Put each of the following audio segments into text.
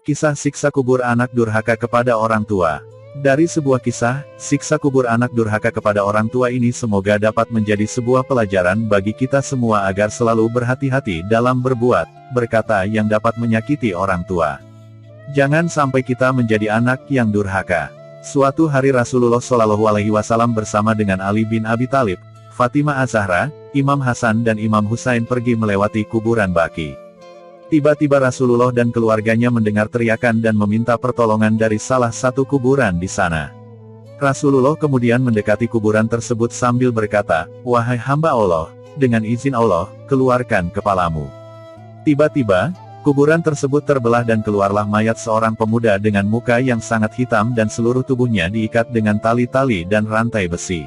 Kisah siksa kubur anak durhaka kepada orang tua. Dari sebuah kisah, siksa kubur anak durhaka kepada orang tua ini semoga dapat menjadi sebuah pelajaran bagi kita semua agar selalu berhati-hati dalam berbuat, berkata yang dapat menyakiti orang tua. Jangan sampai kita menjadi anak yang durhaka. Suatu hari Rasulullah Shallallahu Alaihi Wasallam bersama dengan Ali bin Abi Thalib, Fatimah Az-Zahra, Imam Hasan dan Imam Husain pergi melewati kuburan Baqi. Tiba-tiba Rasulullah dan keluarganya mendengar teriakan dan meminta pertolongan dari salah satu kuburan di sana. Rasulullah kemudian mendekati kuburan tersebut sambil berkata, "Wahai hamba Allah, dengan izin Allah, keluarkan kepalamu." Tiba-tiba, kuburan tersebut terbelah dan keluarlah mayat seorang pemuda dengan muka yang sangat hitam dan seluruh tubuhnya diikat dengan tali-tali dan rantai besi.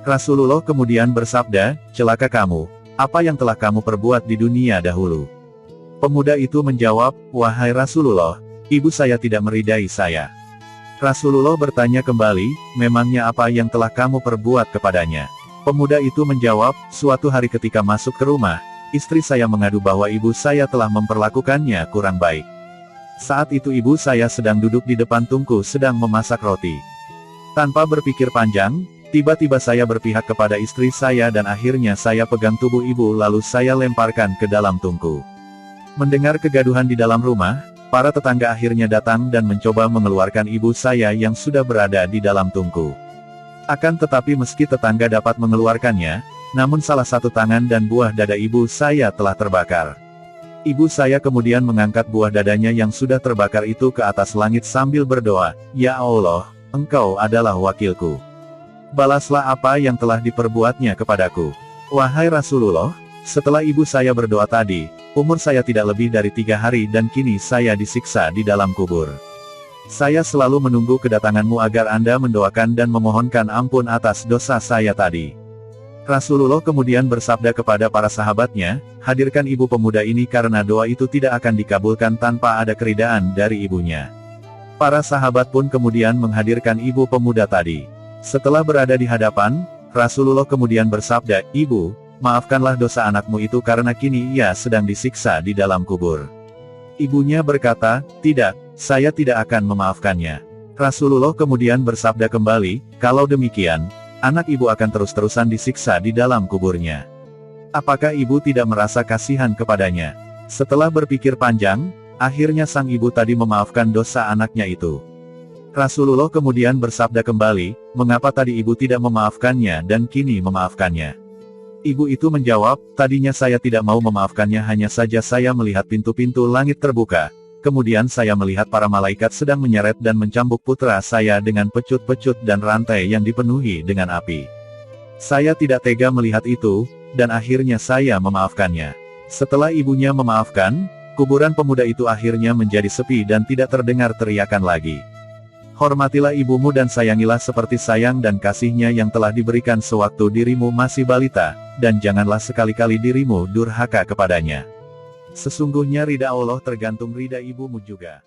Rasulullah kemudian bersabda, "Celaka kamu, apa yang telah kamu perbuat di dunia dahulu?" Pemuda itu menjawab, "Wahai Rasulullah, ibu saya tidak meridai saya." Rasulullah bertanya kembali, "Memangnya apa yang telah kamu perbuat kepadanya?" Pemuda itu menjawab, "Suatu hari ketika masuk ke rumah, istri saya mengadu bahwa ibu saya telah memperlakukannya kurang baik. Saat itu ibu saya sedang duduk di depan tungku sedang memasak roti. Tanpa berpikir panjang, tiba-tiba saya berpihak kepada istri saya dan akhirnya saya pegang tubuh ibu lalu saya lemparkan ke dalam tungku." Mendengar kegaduhan di dalam rumah, para tetangga akhirnya datang dan mencoba mengeluarkan ibu saya yang sudah berada di dalam tungku. Akan tetapi meski tetangga dapat mengeluarkannya, namun salah satu tangan dan buah dada ibu saya telah terbakar. Ibu saya kemudian mengangkat buah dadanya yang sudah terbakar itu ke atas langit sambil berdoa, "Ya Allah, Engkau adalah wakilku. Balaslah apa yang telah diperbuatnya kepadaku." Wahai Rasulullah, setelah ibu saya berdoa tadi, umur saya tidak lebih dari 3 hari dan kini saya disiksa di dalam kubur. Saya selalu menunggu kedatanganmu agar Anda mendoakan dan memohonkan ampun atas dosa saya tadi. Rasulullah kemudian bersabda kepada para sahabatnya, "Hadirkan ibu pemuda ini karena doa itu tidak akan dikabulkan tanpa ada keridaan dari ibunya." Para sahabat pun kemudian menghadirkan ibu pemuda tadi. Setelah berada di hadapan, Rasulullah kemudian bersabda, "Ibu, maafkanlah dosa anakmu itu karena kini ia sedang disiksa di dalam kubur." Ibunya berkata, "Tidak, saya tidak akan memaafkannya." Rasulullah kemudian bersabda kembali, "Kalau demikian, anak ibu akan terus-terusan disiksa di dalam kuburnya. Apakah ibu tidak merasa kasihan kepadanya?" Setelah berpikir panjang, akhirnya sang ibu tadi memaafkan dosa anaknya itu. Rasulullah kemudian bersabda kembali, "Mengapa tadi ibu tidak memaafkannya dan kini memaafkannya?" Ibu itu menjawab, "Tadinya saya tidak mau memaafkannya, hanya saja saya melihat pintu-pintu langit terbuka. Kemudian saya melihat para malaikat sedang menyeret dan mencambuk putra saya dengan pecut-pecut dan rantai yang dipenuhi dengan api. Saya tidak tega melihat itu, dan akhirnya saya memaafkannya." Setelah ibunya memaafkan, kuburan pemuda itu akhirnya menjadi sepi dan tidak terdengar teriakan lagi. Hormatilah ibumu dan sayangilah seperti sayang dan kasihnya yang telah diberikan sewaktu dirimu masih balita, dan janganlah sekali-kali dirimu durhaka kepadanya. Sesungguhnya ridha Allah tergantung ridha ibumu juga.